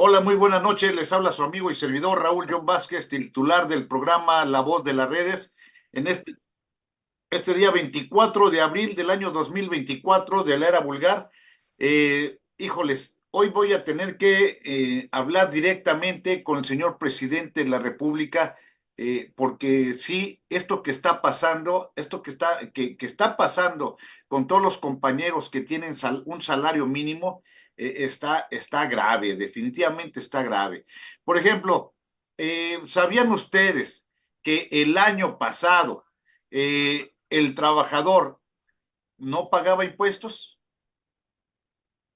Hola, muy buenas noches. Les habla su amigo y servidor Raúl John Vázquez, titular del programa La Voz de las Redes. En este día 24 de abril del año 2024 de la era vulgar, híjoles, hoy voy a tener que hablar directamente con el señor presidente de la República, porque sí, esto que está pasando, que está pasando con todos los compañeros que tienen un salario mínimo, está grave, definitivamente está grave. Por ejemplo, ¿sabían ustedes que el año pasado, el trabajador no pagaba impuestos?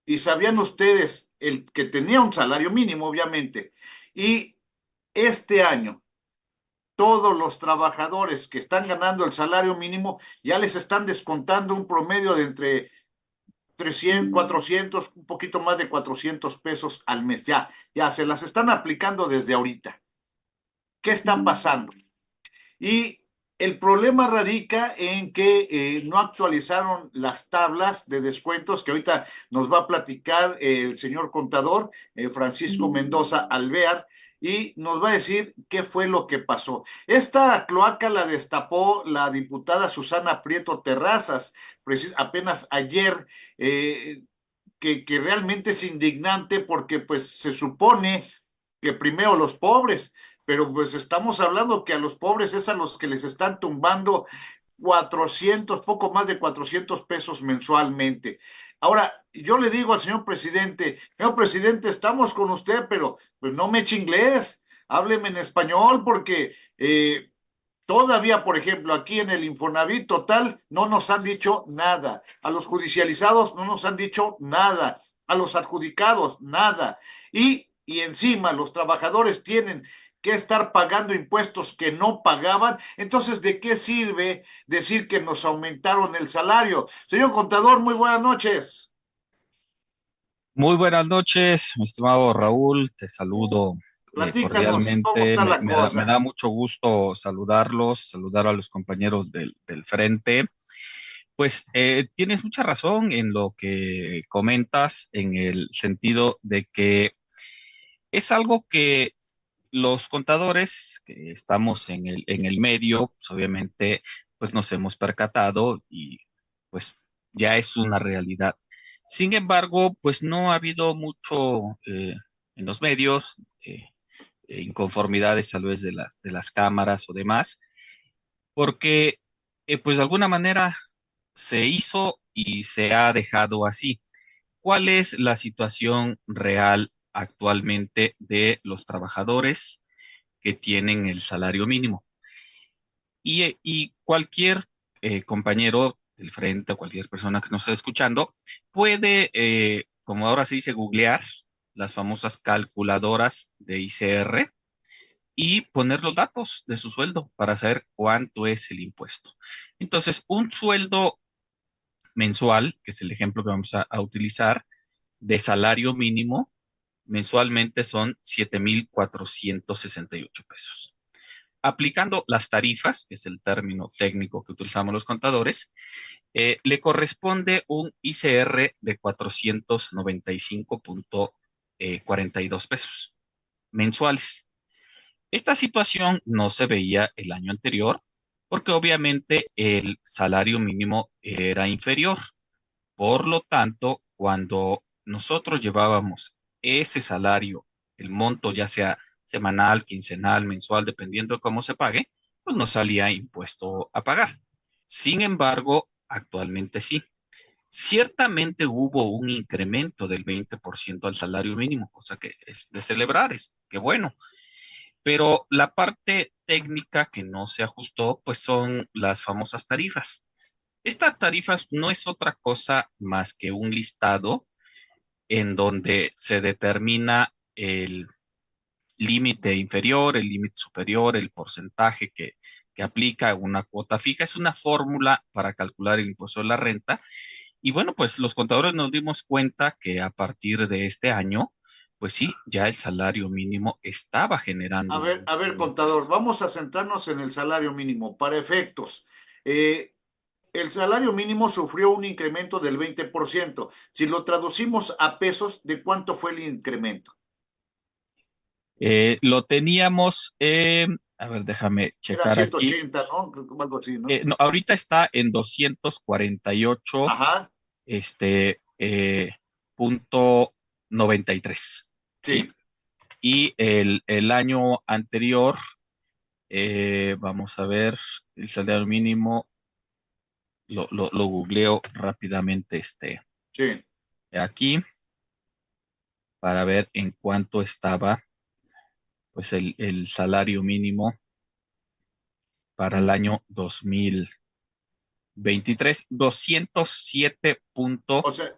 ¿Y sabían ustedes el que tenía un salario mínimo, obviamente? Y este año, todos los trabajadores que están ganando el salario mínimo ya les están descontando un promedio de entre 300, 400, un poquito más de 400 pesos al mes. Ya se las están aplicando desde ahorita. ¿Qué está pasando? Y el problema radica en que no actualizaron las tablas de descuentos que ahorita nos va a platicar el señor contador Francisco Mendoza Alvear, y nos va a decir qué fue lo que pasó. Esta cloaca la destapó la diputada Susana Prieto Terrazas apenas ayer, que realmente es indignante porque pues se supone que primero los pobres, pero pues estamos hablando que a los pobres es a los que les están tumbando 400, poco más de 400 pesos mensualmente. Ahora, yo le digo al señor presidente, estamos con usted, pero pues no me eche inglés, hábleme en español porque todavía, por ejemplo, aquí en el Infonavit Total no nos han dicho nada. A los judicializados no nos han dicho nada. A los adjudicados, nada. Y encima los trabajadores tienen que estar pagando impuestos que no pagaban. Entonces, ¿de qué sirve decir que nos aumentaron el salario? Señor contador, muy buenas noches. Muy buenas noches, mi estimado Raúl, te saludo Platícanos, ¿cómo cordialmente. está Me, la me da, me cosa? da mucho gusto saludarlos, saludar a los compañeros del frente. Pues tienes mucha razón en lo que comentas, en el sentido de que es algo que los contadores que estamos en el medio, pues obviamente, pues nos hemos percatado y pues ya es una realidad. Sin embargo, pues no ha habido mucho en los medios, inconformidades tal vez de las cámaras o demás, porque pues de alguna manera se hizo y se ha dejado así. ¿Cuál es la situación real actualmente de los trabajadores que tienen el salario mínimo? Y cualquier compañero del frente o cualquier persona que nos esté escuchando puede, como ahora se dice, googlear las famosas calculadoras de ICR y poner los datos de su sueldo para saber cuánto es el impuesto. Entonces, un sueldo mensual, que es el ejemplo que vamos a utilizar, de salario mínimo, mensualmente son 7,468 pesos. Aplicando las tarifas, que es el término técnico que utilizamos los contadores, le corresponde un ICR de 495,42 pesos mensuales. Esta situación no se veía el año anterior porque obviamente el salario mínimo era inferior. Por lo tanto, cuando nosotros llevábamos ese salario, el monto ya sea semanal, quincenal, mensual, dependiendo de cómo se pague, pues no salía impuesto a pagar. Sin embargo, actualmente sí. Ciertamente hubo un incremento del 20% al salario mínimo, cosa que es de celebrar, es que bueno. Pero la parte técnica que no se ajustó, pues son las famosas tarifas. Estas tarifas no es otra cosa más que un listado en donde se determina el límite inferior, el límite superior, el porcentaje que aplica una cuota fija. Es una fórmula para calcular el impuesto de la renta. Y bueno, pues los contadores nos dimos cuenta que a partir de este año, pues sí, ya el salario mínimo estaba generando A ver, un contador, impuesto. vamos a centrarnos en el salario mínimo. Para efectos, el salario mínimo sufrió un incremento del 20%. Si lo traducimos a pesos, ¿de cuánto fue el incremento? Lo teníamos, a ver, déjame Eran checar aquí. 180, ¿no? Creo que algo así, ¿no? No, ahorita está en 248, Ajá, este, punto 93, ¿sí? sí, Y el año anterior, vamos a ver, el salario mínimo, lo googleo rápidamente, sí. aquí, para ver en cuánto estaba, pues, el salario mínimo para el año 2023, O sea,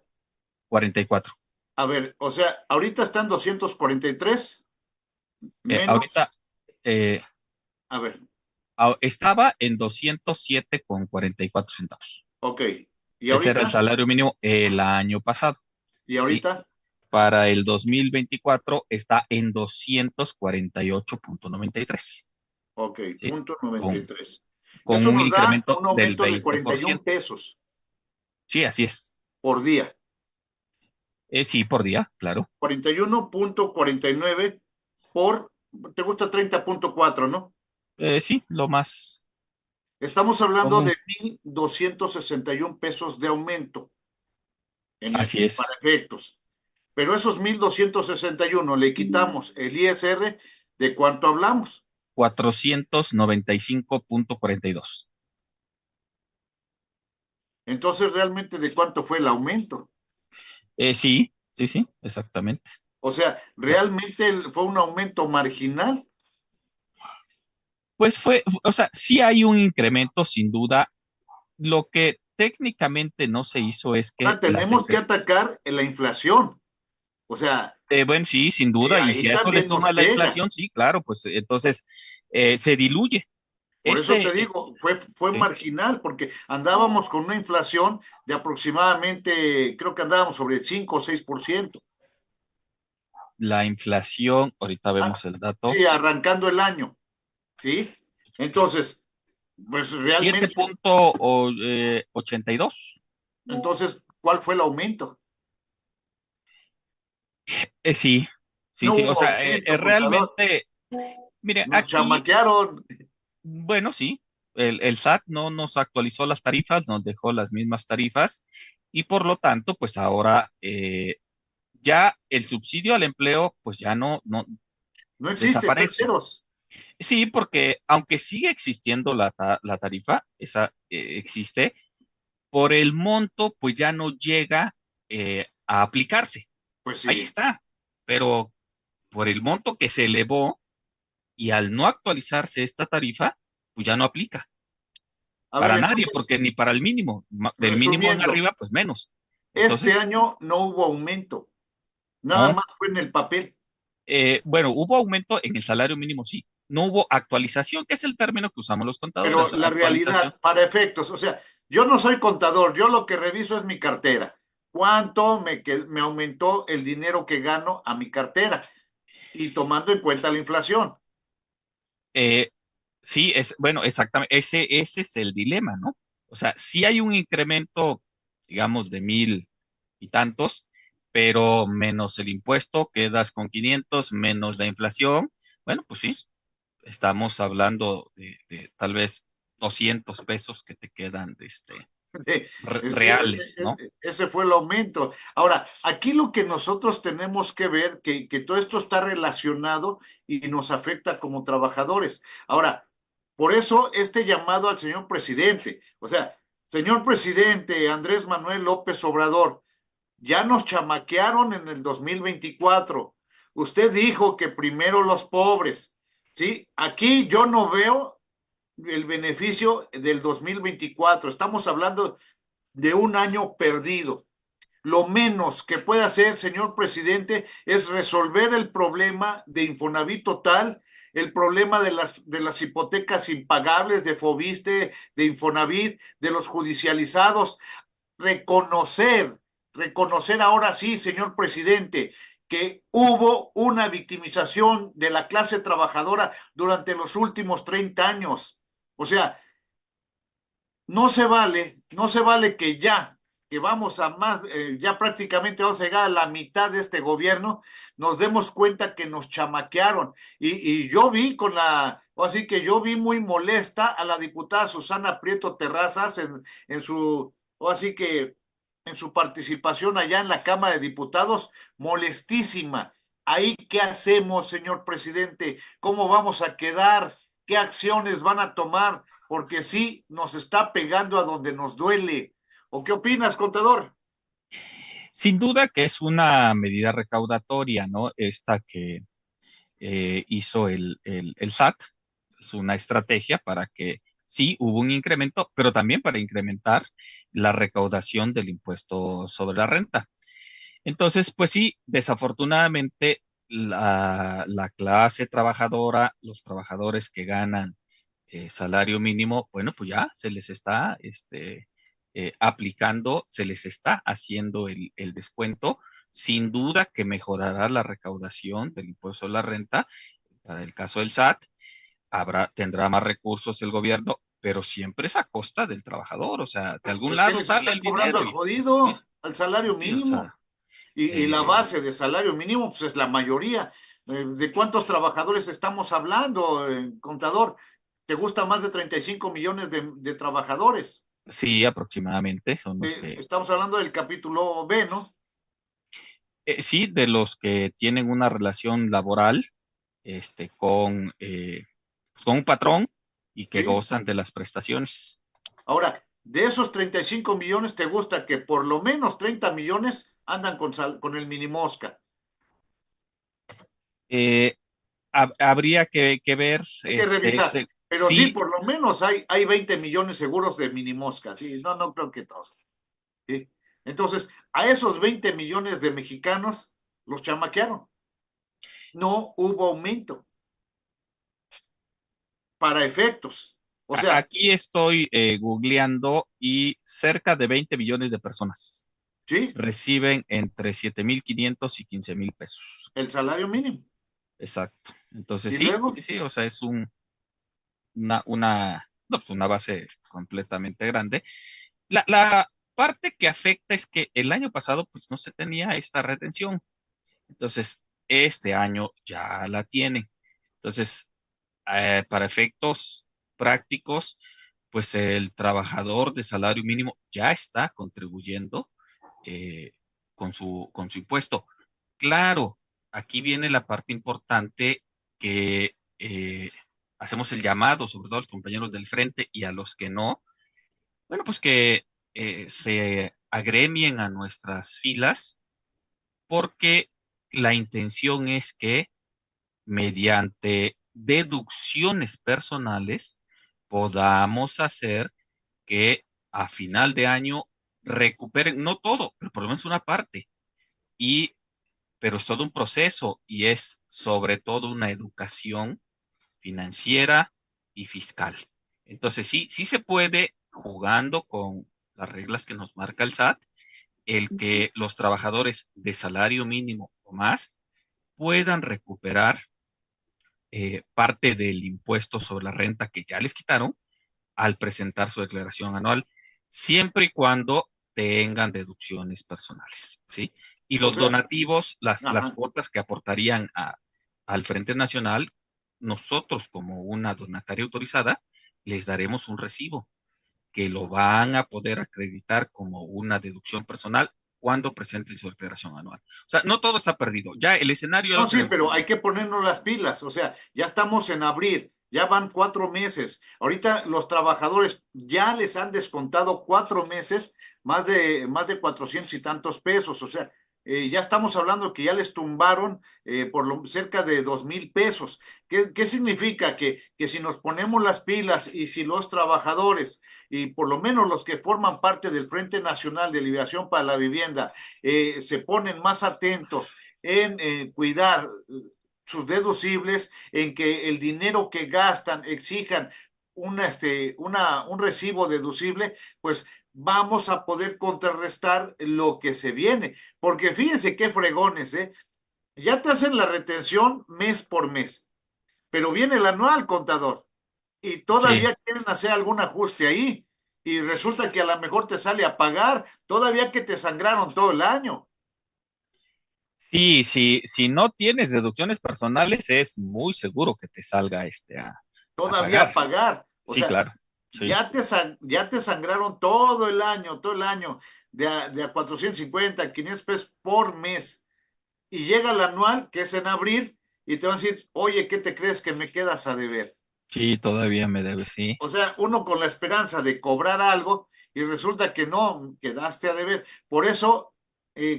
207.44. a ver, o sea, ahorita están 243 menos, Ahorita eh, a ver, estaba en 207.44 centavos. ok. ¿Y Ese era el ahorita? salario mínimo el año pasado, ¿Y ¿sí? ahorita? Para el 2024 está en 248.93, Ok, ¿sí? punto noventa y Con, tres. con Eso un nos da incremento un del aumento de 41 20%. pesos Sí, así es. por día. Sí, por día, claro. 41.49 por, te gusta 30.4, ¿no? Sí, lo más Estamos hablando común. de 1.261 pesos de aumento Así para es. efectos. Pero esos 1.261 le quitamos el ISR, ¿de cuánto hablamos? 495.42. Entonces, ¿realmente de cuánto fue el aumento? Sí, sí, sí, exactamente. O sea, Ah, ¿realmente fue un aumento marginal? Pues o sea, sí hay un incremento sin duda. Lo que técnicamente no se hizo es que Ahora tenemos que atacar en la inflación. O sea, bueno, sí, sin duda, y si ahí a eso le también suma nos la pega. inflación, sí, claro, pues entonces se diluye. Por eso te Este, digo, fue sí, marginal, porque andábamos con una inflación de aproximadamente, creo que andábamos sobre el 5 o 6%. la inflación, ahorita Ah, vemos el dato, sí, arrancando el año, ¿sí? Entonces, pues siete realmente, punto ochenta y dos. entonces, ¿cuál fue el aumento? Sí, sí, No sí, o hubo sea, aumento, contador. realmente, mire, Nos aquí, chamaquearon. bueno, sí, el SAT no nos actualizó las tarifas, nos dejó las mismas tarifas y por lo tanto, pues ahora ya el subsidio al empleo, pues ya no No existe, está en desaparece. ceros. Sí, porque aunque sigue existiendo la tarifa, esa existe, por el monto, pues ya no llega a aplicarse. Pues Ahí sí. está, pero por el monto que se elevó y al no actualizarse esta tarifa, pues ya no aplica A ver, para nadie, entonces, porque ni para el mínimo, del mínimo en resumiendo, arriba, pues menos. este Entonces, año no hubo aumento, nada no. más fue en el papel. Bueno, hubo aumento en el salario mínimo, sí. No hubo actualización, que es el término que usamos los Pero contadores, la actualización. realidad, para efectos, o sea, yo no soy contador, yo lo que reviso es mi cartera. ¿Cuánto me aumentó el dinero que gano a mi cartera? Y tomando en cuenta la inflación. Eh, sí, bueno, exactamente, ese es el dilema, ¿no? O sea, sí hay un incremento, digamos, de 1,000 y tantos, pero menos el impuesto, quedas con 500, menos la inflación. Bueno, pues sí, estamos hablando de tal vez 200 pesos que te quedan reales, ¿no? Ese fue el aumento. Ahora, aquí lo que nosotros tenemos que ver, que todo esto está relacionado y nos afecta como trabajadores. Ahora, por eso este llamado al señor presidente, o sea, señor presidente Andrés Manuel López Obrador, ya nos chamaquearon en el 2024. Usted dijo que primero los pobres, ¿sí? Aquí yo no veo el beneficio del 2024. Estamos hablando de un año perdido. Lo menos que puede hacer, señor presidente, es resolver el problema de Infonavit total, el problema de las hipotecas impagables, de Fobiste, de Infonavit, de los judicializados. Reconocer, reconocer ahora sí, señor presidente, que hubo una victimización de la clase trabajadora durante los últimos 30 años. O sea, no se vale que ya que vamos a más, ya prácticamente vamos a llegar a la mitad de este gobierno, nos demos cuenta que nos chamaquearon. Y yo vi o así que yo vi muy molesta a la diputada Susana Prieto Terrazas en su, o así que en su participación allá en la Cámara de Diputados, molestísima. Ahí, ¿qué hacemos, señor presidente? ¿Cómo vamos a quedar? ¿Qué acciones van a tomar? Porque sí, nos está pegando a donde nos duele. ¿O qué opinas, contador? Sin duda que es una medida recaudatoria, ¿no? Esta que hizo el SAT, es una estrategia para que sí hubo un incremento, pero también para incrementar la recaudación del impuesto sobre la renta. Entonces, pues sí, desafortunadamente la clase trabajadora, los trabajadores que ganan salario mínimo, bueno, pues ya se les está aplicando, se les está haciendo el descuento. Sin duda que mejorará la recaudación del impuesto a la renta. Para el caso del SAT, tendrá más recursos el gobierno, pero siempre es a costa del trabajador. O sea, de algún Pues que lado les sale están el cobrando dinero el y pues sí, jodido al salario sí, o sea, mínimo. Y la eh, base de salario mínimo, pues es la mayoría. ¿De cuántos trabajadores estamos hablando, contador? ¿Te gusta más de 35 millones de trabajadores? sí, aproximadamente son los que, Estamos hablando del capítulo B, ¿no? sí, de los que tienen una relación laboral pues, con un patrón y que Sí. gozan de las prestaciones. Ahora, de esos 35 millones, ¿te gusta que por lo menos 30 millones andan con el minimosca? Eh, Habría que ver, Hay que revisar. Pero sí, sí, por lo menos hay 20 millones seguros de minimosca. Sí, no, no creo que todos. ¿Sí? Entonces, a esos 20 millones de mexicanos los chamaquearon. No hubo aumento para efectos. O sea, aquí estoy googleando y cerca de 20 millones de personas sí, reciben entre 7,500 y 15,000 pesos. el salario mínimo. Exacto. Entonces, Y sí, sí, luego, sí, o sea, es no, pues una base completamente grande. La parte que afecta es que el año pasado, pues no se tenía esta retención. Entonces, este año ya la tienen. Entonces, para efectos prácticos, pues el trabajador de salario mínimo ya está contribuyendo eh, con su impuesto. Claro, aquí viene la parte importante que hacemos el llamado, sobre todo a los compañeros del frente y a los que no, bueno, pues que se agremien a nuestras filas porque la intención es que mediante deducciones personales podamos hacer que a final de año recuperen, no todo, pero por lo menos una parte. Y, pero es todo un proceso y es sobre todo una educación financiera y fiscal. Entonces, sí, sí se puede, jugando con las reglas que nos marca el SAT, el que los trabajadores de salario mínimo o más puedan recuperar parte del impuesto sobre la renta que ya les quitaron al presentar su declaración anual, siempre y cuando tengan deducciones personales, ¿sí? Y o los sea, donativos, las ajá. cuotas que aportarían al Frente Nacional, nosotros como una donataria autorizada, les daremos un recibo que lo van a poder acreditar como una deducción personal cuando presenten su declaración anual. O sea, no todo está perdido. Ya el escenario ya lo No, sí, tenemos pero hay encima. que ponernos las pilas. O sea, ya estamos en abril, ya van 4 meses. Ahorita los trabajadores ya les han descontado 4 meses, más de 400 y tantos pesos. O sea, ya estamos hablando que ya les tumbaron cerca de 2,000 pesos. ¿Qué significa? Que si nos ponemos las pilas y si los trabajadores y por lo menos los que forman parte del Frente Nacional de Liberación para la Vivienda se ponen más atentos en cuidar sus deducibles, en que el dinero que gastan exijan un recibo deducible, pues vamos a poder contrarrestar lo que se viene. Porque fíjense qué fregones, ¿eh? Ya te hacen la retención mes por mes, pero viene el anual, contador, y Sí, todavía quieren hacer algún ajuste ahí. y resulta que a lo mejor te sale a pagar, todavía que te sangraron todo el año, Sí, sí, si no tienes deducciones personales, es muy seguro que te salga a todavía pagar. a pagar. O Sí, sea, claro. Sí, ya te sangraron todo el año, de a 450, 500 pesos por mes. Y llega el anual, que es en abril, y te van a decir, oye, ¿qué te crees que me quedas a deber? sí, todavía me debe, sí. O sea, uno con la esperanza de cobrar algo y resulta que no, quedaste a deber. Por eso,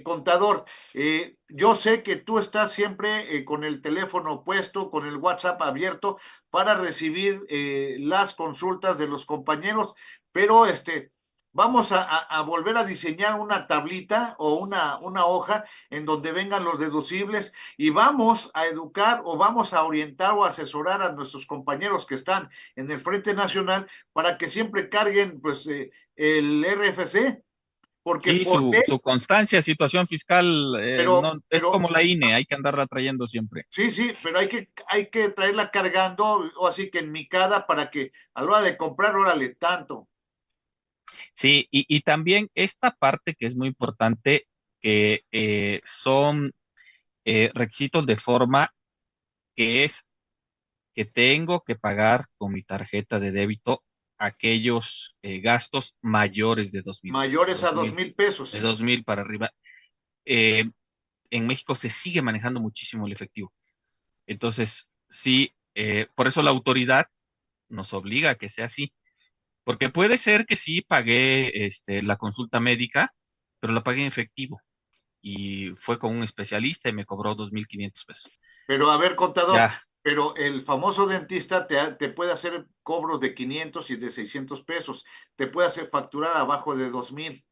contador, yo sé que tú estás siempre con el teléfono puesto, con el WhatsApp abierto para recibir las consultas de los compañeros, pero vamos a volver a diseñar una tablita o una hoja en donde vengan los deducibles y vamos a educar o vamos a orientar o asesorar a nuestros compañeros que están en el Frente Nacional para que siempre carguen pues el RFC, porque Sí, por ley, su constancia, situación fiscal, no, es pero como la INE, hay que andarla trayendo siempre. sí, sí, pero hay que traerla cargando o así que en mi cada para que a la hora de comprar, órale, tanto. Sí, y también esta parte que es muy importante, que son requisitos de forma que es que tengo que pagar con mi tarjeta de débito aquellos gastos mayores de 2,000 pesos, Mayores a 2,000 pesos. de 2,000 para arriba. Eh, en México se sigue manejando muchísimo el efectivo. Entonces, sí, por eso la autoridad nos obliga a que sea así, porque puede ser que sí pagué la consulta médica, pero la pagué en efectivo y fue con un especialista y me cobró 2,500 pesos. Pero a ver, contador, Ya, pero el famoso dentista te puede hacer cobros de 500 y de 600 pesos, te puede hacer facturar abajo de 2,000.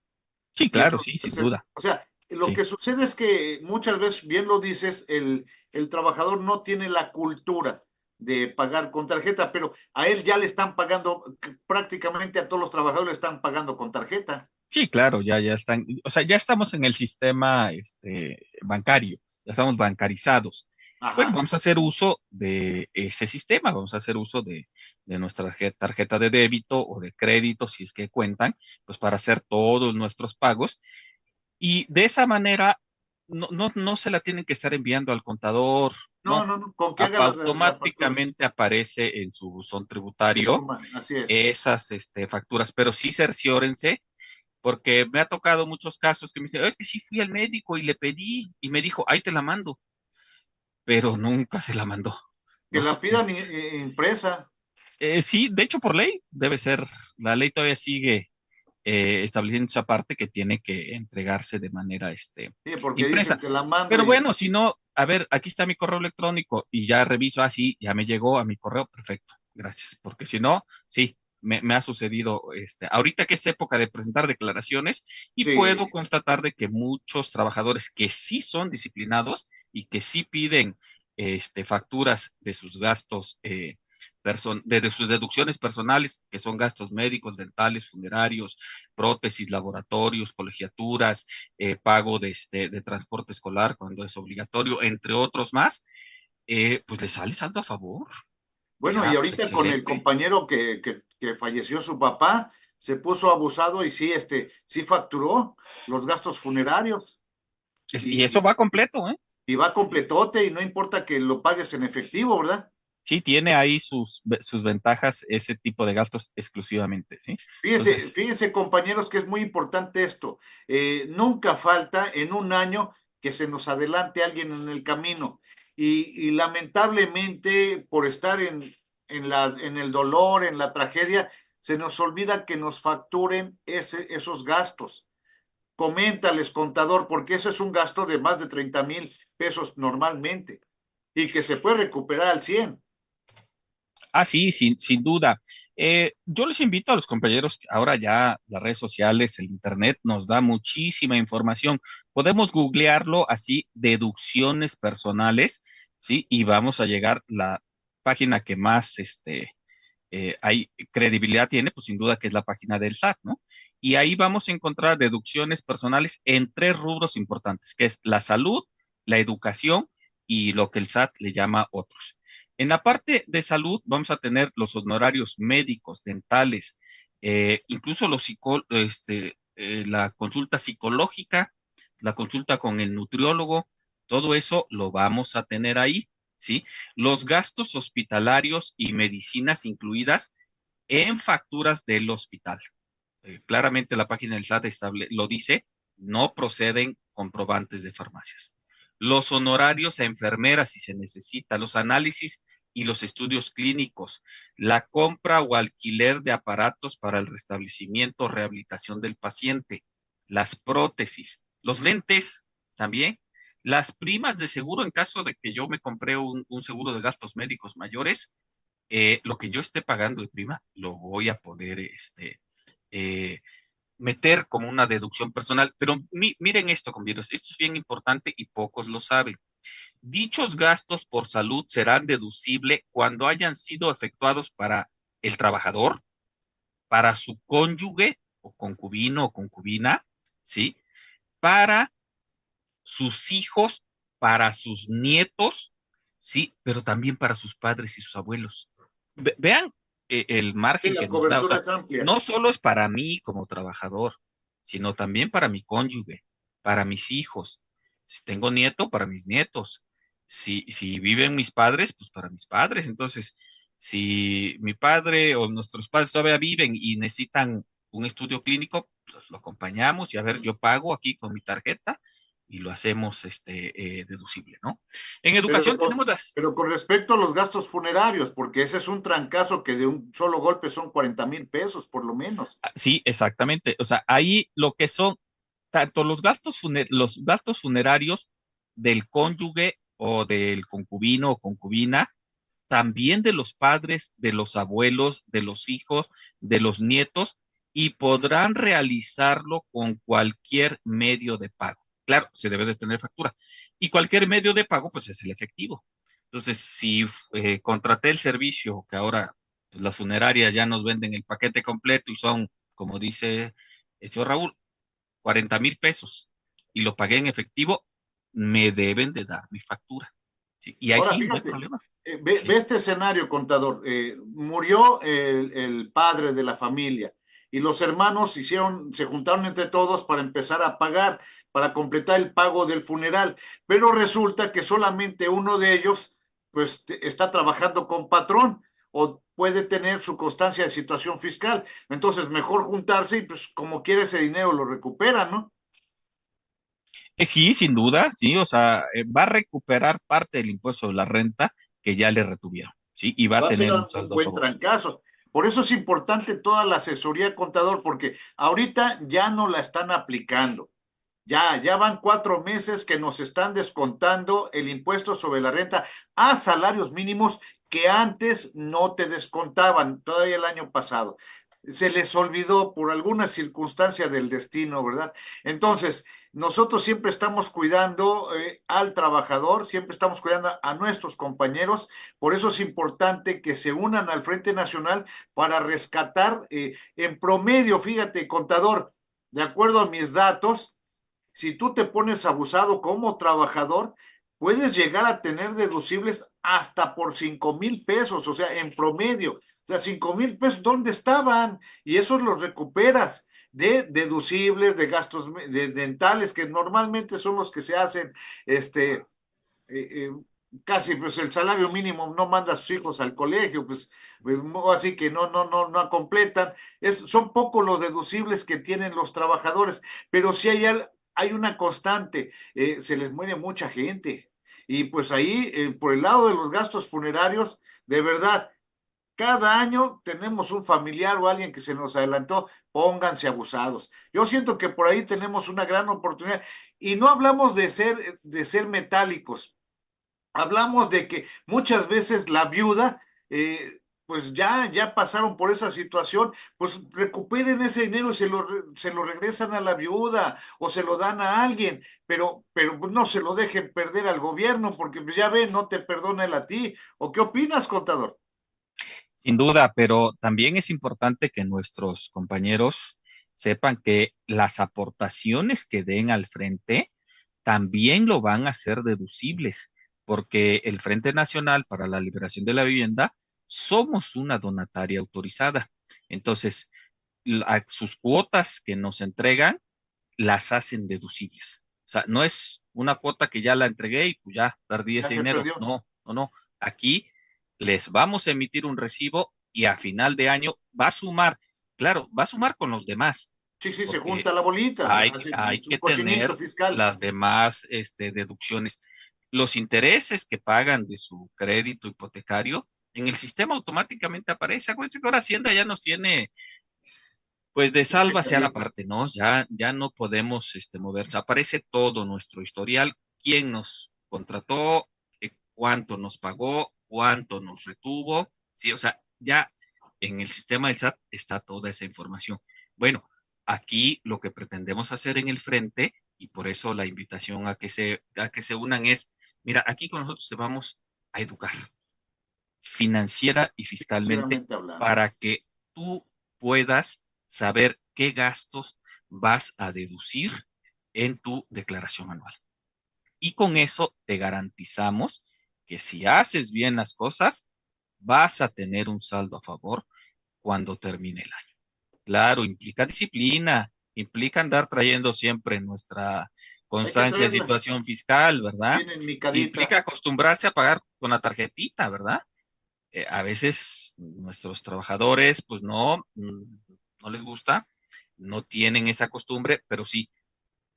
sí, Y eso, claro, sí, sin duda, o sea, lo sí. que sucede es que muchas veces, bien lo dices, el trabajador no tiene la cultura de pagar con tarjeta, pero a él ya le están pagando, prácticamente a todos los trabajadores le están pagando con tarjeta. Sí, claro, ya están, o sea, ya estamos en el sistema bancario, ya estamos bancarizados. Bueno, Ajá. vamos a hacer uso de ese sistema, vamos a hacer uso de nuestra tarjeta de débito o de crédito, si es que cuentan, pues para hacer todos nuestros pagos. Y de esa manera no se la tienen que estar enviando al contador, No, no. no, no, con que haga las facturas Automáticamente aparece en su buzón se tributario suman, así es. esas facturas, pero sí cerciórense porque me ha tocado muchos casos que me dicen, es que sí fui al médico y le pedí y me dijo, ahí te la mando, pero nunca se la mandó, Que ¿no? la pidan impresa. Sí, de hecho por ley debe ser, la ley todavía sigue estableciendo esa parte que tiene que entregarse de manera Sí, porque dicen, impresa. te la mando Pero y bueno, si no, a ver, aquí está mi correo electrónico y ya reviso, sí, ya me llegó a mi correo, perfecto, gracias, porque si no, sí, me ha sucedido, ahorita que es época de presentar declaraciones y puedo sí. constatar de que muchos trabajadores que sí son disciplinados y que sí piden, facturas de sus gastos, de sus deducciones personales, que son gastos médicos, dentales, funerarios, prótesis, laboratorios, colegiaturas, pago de transporte escolar cuando es obligatorio, entre otros más, pues le sale saldo a favor. Bueno, y Pues ahorita con el excelente. compañero que falleció su papá, se puso abusado y sí, sí facturó los gastos funerarios Y y, eso va completo, ¿eh? y va completote y no importa que lo pagues en efectivo, ¿verdad? Sí, tiene ahí sus ventajas ese tipo de gastos exclusivamente, ¿sí? Fíjense, Entonces, fíjense, compañeros, que es muy importante esto. Nunca falta en un año que se nos adelante alguien en el camino. Y lamentablemente, por estar en el dolor, en la tragedia, se nos olvida que nos facturen esos gastos. Coméntales, contador, porque eso es un gasto de más de 30,000 pesos normalmente y que se puede recuperar al 100. sí, sin duda. Yo les invito a los compañeros, que ahora ya las redes sociales, el internet nos da muchísima información. Podemos googlearlo así, deducciones personales, ¿sí? Y vamos a llegar la página que más hay credibilidad tiene, pues sin duda que es la página del SAT, ¿no? Y ahí vamos a encontrar deducciones personales en tres rubros importantes, que es la salud, la educación y lo que el SAT le llama otros. En la parte de salud vamos a tener los honorarios médicos, dentales, incluso la consulta psicológica, la consulta con el nutriólogo, todo eso lo vamos a tener ahí, ¿sí? Los gastos hospitalarios y medicinas incluidas en facturas del hospital. Claramente la página del SAT lo dice, no proceden comprobantes de farmacias. Los honorarios a enfermeras si se necesita, los análisis y los estudios clínicos, la compra o alquiler de aparatos para el restablecimiento o rehabilitación del paciente, las prótesis, los lentes también, las primas de seguro en caso de que yo me compré un seguro de gastos médicos mayores, lo que yo esté pagando de prima lo voy a poder eh, meter como una deducción personal. Pero miren esto, compañeros, esto es bien importante y pocos lo saben. Dichos gastos por salud serán deducibles cuando hayan sido efectuados para el trabajador, para su cónyuge o concubino o concubina, ¿sí? Para sus hijos, para sus nietos, ¿sí? Pero también para sus padres y sus abuelos. Vean el Sí, margen la que nos da. O cobertura sea, es amplia. no solo es para mí como trabajador, sino también para mi cónyuge, para mis hijos. Si tengo nieto, para mis nietos. Si viven mis padres, pues para mis padres. Entonces, si mi padre o nuestros padres todavía viven y necesitan un estudio clínico, pues lo acompañamos y a ver, yo pago aquí con mi tarjeta y lo hacemos deducible, ¿no? En Pero educación con, tenemos las. pero con respecto a los gastos funerarios, porque ese es un trancazo que de un solo golpe son 40,000 pesos, por lo menos. Sí, exactamente. O sea, ahí lo que son tanto los gastos funerarios del cónyuge o del concubino o concubina, también de los padres, de los abuelos, de los hijos, de los nietos, y podrán realizarlo con cualquier medio de pago. Claro, se debe de tener factura. Y cualquier medio de pago, pues es el efectivo. Entonces, si contraté el servicio, que ahora pues, las funerarias ya nos venden el paquete completo y son, como dice el señor Raúl, 40,000 pesos, y lo pagué en efectivo, me deben de dar mi factura. ¿Sí? Y ahí Ahora, sí, no hay fíjate, problema. ve Sí. este escenario, contador. Murió el padre de la familia y los hermanos se juntaron entre todos para empezar a pagar, para completar el pago del funeral. Pero resulta que solamente uno de ellos, pues, está trabajando con patrón o puede tener su constancia de situación fiscal. Entonces, mejor juntarse y, pues, como quiere ese dinero lo recupera, ¿no? Sí, sin duda, sí, o sea, va a recuperar parte del impuesto de la renta que ya le retuvieron, sí, y va a Va a ser tener un un saldo a buen favor. trancazo. Por eso es importante toda la asesoría contador, porque ahorita ya no la están aplicando. Ya van 4 meses que nos están descontando el impuesto sobre la renta a salarios mínimos que antes no te descontaban, todavía el año pasado. Se les olvidó por alguna circunstancia del destino, ¿verdad? Entonces, nosotros siempre estamos cuidando al trabajador, siempre estamos cuidando a nuestros compañeros, por eso es importante que se unan al Frente Nacional para rescatar en promedio, fíjate, contador, de acuerdo a mis datos, si tú te pones abusado como trabajador, puedes llegar a tener deducibles hasta por 5,000 pesos, o sea, en promedio. O sea, 5,000 pesos, ¿dónde estaban? Y esos los recuperas de deducibles, de gastos de dentales, que normalmente son los que se hacen, este, eh, eh, casi pues el salario mínimo no manda a sus hijos al colegio, pues, así que no completan. Son pocos los deducibles que tienen los trabajadores, pero sí hay una constante, se les muere mucha gente. Y pues ahí, por el lado de los gastos funerarios, de verdad, cada año tenemos un familiar o alguien que se nos adelantó, pónganse abusados. Yo siento que por ahí tenemos una gran oportunidad y no hablamos de ser metálicos. Hablamos de que muchas veces la viuda, pues ya pasaron por esa situación, pues recuperen ese dinero y se lo regresan a la viuda o se lo dan a alguien, pero pues, no se lo dejen perder al gobierno porque pues ya ven, no te perdona él a ti. ¿O qué opinas, contador? Sin duda, pero también es importante que nuestros compañeros sepan que las aportaciones que den al frente también lo van a hacer deducibles, porque el Frente Nacional para la Liberación de la Vivienda somos una donataria autorizada. Entonces, sus cuotas que nos entregan las hacen deducibles. O sea, no es una cuota que ya la entregué y pues ya perdí Ya ese se dinero. perdió. No, no, no. Aquí les vamos a emitir un recibo y a final de año va a sumar, claro, va a sumar con los demás, Sí, sí, se porque junta la bolita, hay es un que cochinito tener fiscal. las demás deducciones. Los intereses que pagan de su crédito hipotecario en el sistema automáticamente aparece. Acuérdense que ahora Hacienda ya nos tiene pues de salva sea la Checadito. parte, ¿no? Ya no podemos moverse. Aparece todo nuestro historial, quién nos contrató, cuánto nos pagó, cuánto nos retuvo, sí, o sea, ya en el sistema del SAT está toda esa información. Bueno, aquí lo que pretendemos hacer en el frente, y por eso la invitación a que se unan es, mira, aquí con nosotros te vamos a educar financiera y fiscalmente Financieramente hablando. para que tú puedas saber qué gastos vas a deducir en tu declaración anual. Y con eso te garantizamos que si haces bien las cosas, vas a tener un saldo a favor cuando termine el año. Claro, implica disciplina, implica andar trayendo siempre nuestra Hay que constancia de traerla situación fiscal, ¿verdad? bien enmicadita. Implica acostumbrarse a pagar con la tarjetita, ¿verdad? A veces nuestros trabajadores, pues no, no les gusta, no tienen esa costumbre, pero sí,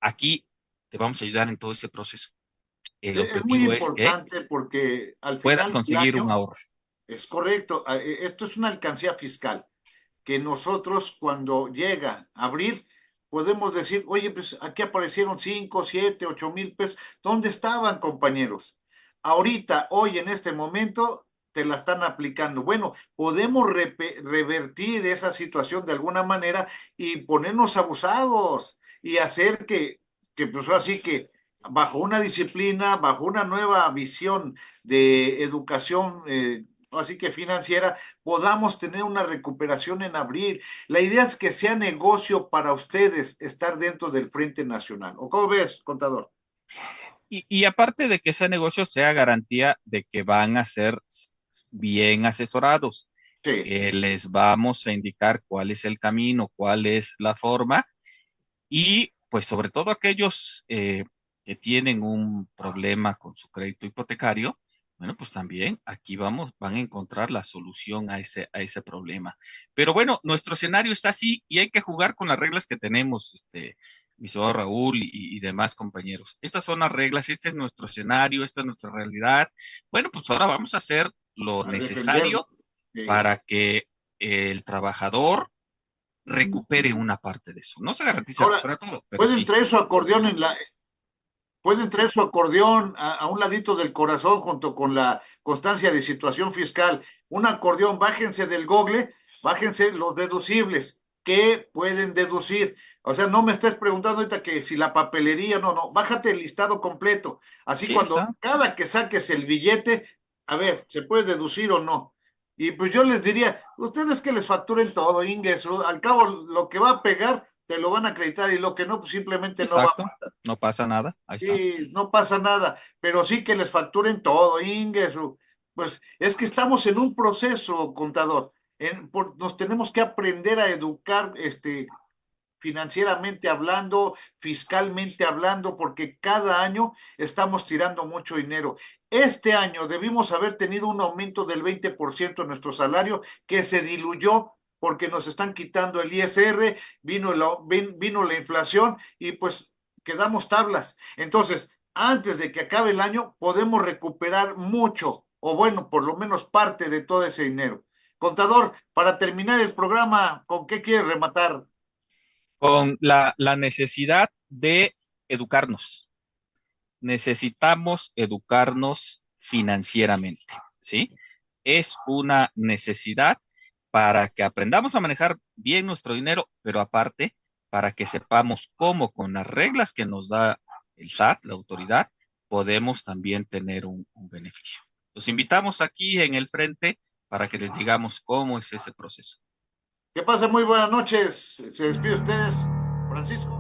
aquí te vamos a ayudar en todo ese proceso. El Es muy objetivo es que importante porque al puedas final del conseguir un año, ahorro. es correcto, esto es una alcancía fiscal que nosotros cuando llega abril podemos decir, oye, pues aquí aparecieron 5, 7, 8 mil pesos. ¿Dónde estaban, compañeros? Ahorita, hoy, en este momento, te la están aplicando. Bueno, podemos revertir esa situación de alguna manera y ponernos abusados y hacer que pues así que bajo una disciplina, bajo una nueva visión de educación, así que financiera, podamos tener una recuperación en abril. La idea es que sea negocio para ustedes estar dentro del Frente Nacional. ¿O cómo ves, contador? Y aparte de que ese negocio sea garantía de que van a ser bien asesorados, Sí, que les vamos a indicar cuál es el camino, cuál es la forma. Y pues sobre todo aquellos que tienen un problema con su crédito hipotecario, bueno, pues también aquí van a encontrar la solución a ese problema. Pero bueno, nuestro escenario está así y hay que jugar con las reglas que tenemos, mi señor Raúl y demás compañeros. Estas son las reglas, este es nuestro escenario, esta es nuestra realidad. Bueno, pues ahora vamos a hacer lo a defenderlo. necesario para que el trabajador recupere una parte de eso. No se garantiza Ahora, recuperar todo, pero pueden sí. traer su acordeón pueden traer su acordeón a un ladito del corazón junto con la constancia de situación fiscal. Un acordeón, bájense del Google, bájense los deducibles. ¿Qué pueden deducir? O sea, no me estés preguntando ahorita que si la papelería, no, no, bájate el listado completo. Así Sí, está. cuando cada que saques el billete, a ver, ¿se puede deducir o no? Y pues yo les diría, ustedes que les facturen todo, Inges, al cabo lo que va a pegar, te lo van a acreditar y lo que no, pues simplemente no va. Exacto. No pasa nada. Ahí está. Sí, no pasa nada, pero sí que les facturen todo, Inges. Pues es que estamos en un proceso, contador. Nos tenemos que aprender a educar, financieramente hablando, fiscalmente hablando, porque cada año estamos tirando mucho dinero. Este año debimos haber tenido un aumento del 20% en nuestro salario que se diluyó porque nos están quitando el ISR, vino la inflación y pues quedamos tablas. Entonces, antes de que acabe el año, podemos recuperar mucho, o bueno, por lo menos parte de todo ese dinero. Contador, para terminar el programa, ¿con qué quiere rematar? Con la necesidad de educarnos. Necesitamos educarnos financieramente, ¿sí? Es una necesidad para que aprendamos a manejar bien nuestro dinero, pero aparte, para que sepamos cómo con las reglas que nos da el SAT, la autoridad, podemos también tener un beneficio. Los invitamos aquí en el frente para que les digamos cómo es ese proceso. Que pasen muy buenas noches. Se despide ustedes, Francisco.